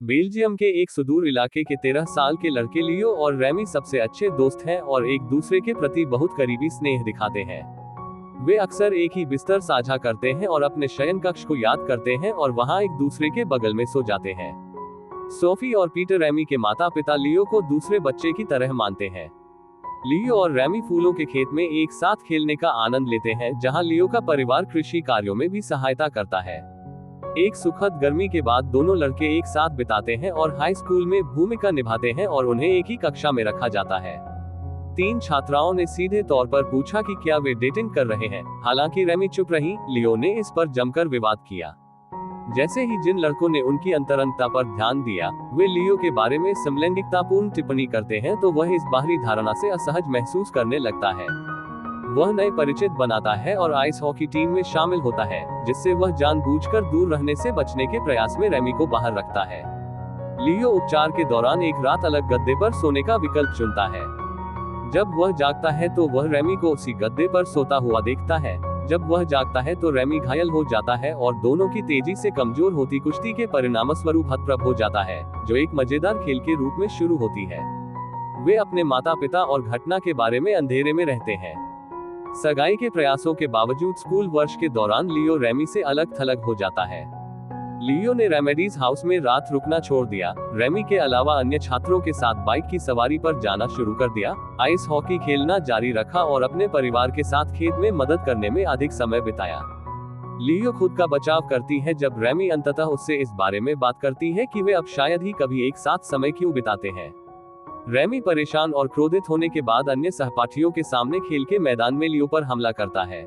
Belgium के एक सुदूर इलाके के 13 साल के लड़के लियो और रेमी सबसे अच्छे दोस्त हैं और एक दूसरे के प्रति बहुत करीबी स्नेह दिखाते हैं। वे अक्सर एक ही बिस्तर साझा करते हैं और अपने शयन कक्ष को याद करते हैं और वहां एक दूसरे के बगल में सो जाते हैं। सोफी और पीटर रेमी के माता पिता लियो को दूसरे बच्चे की तरह मानते हैं। लियो और रेमी फूलों के खेत में एक साथ खेलने का आनंद लेते हैं, जहां लियो का परिवार कृषि कार्यों में भी सहायता करता है। एक सुखद गर्मी के बाद दोनों लड़के एक साथ बिताते हैं और हाई स्कूल में भूमिका निभाते हैं और उन्हें एक ही कक्षा में रखा जाता है। 3 छात्राओं ने सीधे तौर पर पूछा कि क्या वे डेटिंग कर रहे हैं। हालांकि रेमी चुप रही, लियो ने इस पर जमकर विवाद किया। जैसे ही जिन लड़कों ने उनकी अंतरंगता पर ध्यान दिया, वे लियो के बारे में समलैंगिकतापूर्ण टिप्पणी करते हैं तो वह इस बाहरी धारणा से असहज महसूस करने लगता है। वह नए परिचित बनाता है और आइस हॉकी टीम में शामिल होता है, जिससे वह जानबूझकर दूर रहने से बचने के प्रयास में रेमी को बाहर रखता है। लियो उपचार के दौरान एक रात अलग गद्दे पर सोने का विकल्प चुनता है। जब वह जागता है तो वह रेमी को उसी गद्दे पर सोता हुआ देखता है। जब वह जागता है तो रेमी घायल हो जाता है और दोनों की तेजी से कमजोर होती कुश्ती के परिणामस्वरूप हतप्रभ हो जाता है, जो एक मजेदार खेल के रूप में शुरू होती है। वे अपने माता पिता और घटना के बारे में अंधेरे में रहते हैं। सगाई के प्रयासों के बावजूद स्कूल वर्ष के दौरान लियो रेमी से अलग थलग हो जाता है। लियो ने रेमेडीज हाउस में रात रुकना छोड़ दिया, रेमी के अलावा अन्य छात्रों के साथ बाइक की सवारी पर जाना शुरू कर दिया, आइस हॉकी खेलना जारी रखा और अपने परिवार के साथ खेत में मदद करने में अधिक समय बिताया। लियो खुद का बचाव करती है जब रेमी अंततः उससे इस बारे में बात करती है कि वे अब शायद ही कभी एक साथ समय क्यों बिताते हैं। रेमी परेशान और क्रोधित होने के बाद अन्य सहपाठियों के सामने खेल के मैदान में लियो पर हमला करता है।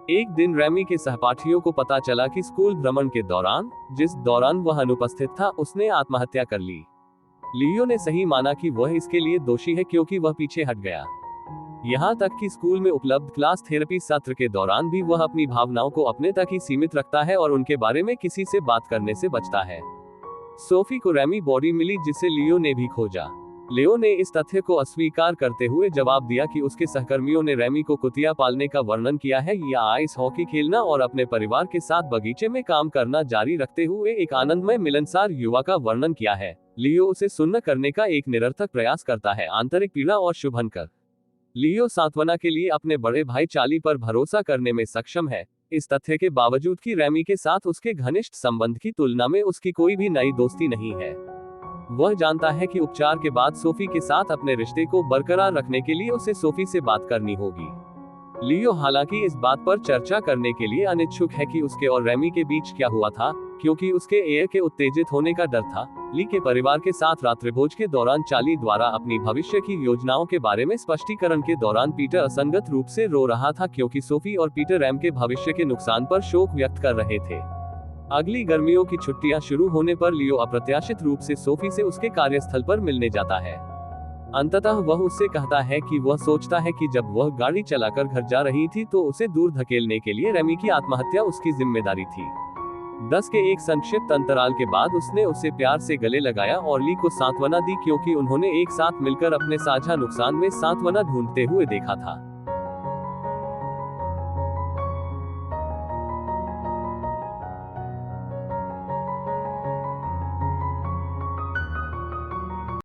एक दिन रेमी के सहपाठियों को पता चला कि स्कूल भ्रमण के दौरान, जिस दौरान वह अनुपस्थित था, उसने आत्महत्या कर ली। लियो ने सही माना कि वह इसके लिए दोषी है क्योंकि वह पीछे हट गया। यहाँ तक कि स्कूल में उपलब्ध क्लास थेरेपी सत्र के दौरान भी वह अपनी भावनाओं को अपने तक ही सीमित रखता है और उनके बारे में किसी से बात करने से बचता है। सोफी को रेमी बॉडी मिली जिसे लियो ने भी खोजा। लियो ने इस तथ्य को अस्वीकार करते हुए जवाब दिया कि उसके सहकर्मियों ने रेमी को कुतिया पालने का वर्णन किया है या आइस हॉकी खेलना और अपने परिवार के साथ बगीचे में काम करना जारी रखते हुए एक आनंदमय मिलनसार युवा का वर्णन किया है। लियो उसे सुन्न करने का एक निरर्थक प्रयास करता है, आंतरिक पीड़ा और शुभंकर। लियो सांत्वना के लिए अपने बड़े भाई चार्ली पर भरोसा करने में सक्षम है, इस तथ्य के बावजूद कि रेमी के साथ उसके घनिष्ठ संबंध की तुलना में उसकी कोई भी नई दोस्ती नहीं है। वह जानता है कि उपचार के बाद सोफी के साथ अपने रिश्ते को बरकरार रखने के लिए उसे सोफी से बात करनी होगी। लियो हालांकि इस बात पर चर्चा करने के लिए अनिच्छुक है कि उसके और रेमी के बीच क्या हुआ था, क्योंकि उसके एयर के उत्तेजित होने का डर था। ली के परिवार के साथ रात्रिभोज के दौरान चार्ली द्वारा अपनी भविष्य की योजनाओं के बारे में स्पष्टीकरण के दौरान पीटर असंगत रूप से रो रहा था क्योंकि सोफी और पीटर रैम के भविष्य के नुकसान पर शोक व्यक्त कर रहे थे। अगली गर्मियों की छुट्टियां शुरू होने पर लियो अप्रत्याशित रूप से सोफी से उसके कार्यस्थल पर मिलने जाता है। अंततः वह उससे कहता है कि वह सोचता है कि जब वह गाड़ी चलाकर घर जा रही थी तो उसे दूर धकेलने के लिए रेमी की आत्महत्या उसकी जिम्मेदारी थी। 10 के एक संक्षिप्त अंतराल के बाद उसने उसे प्यार से गले लगाया और ली को सांत्वना दी क्योंकि उन्होंने एक साथ मिलकर अपने साझा नुकसान में सांत्वना ढूंढते हुए देखा था।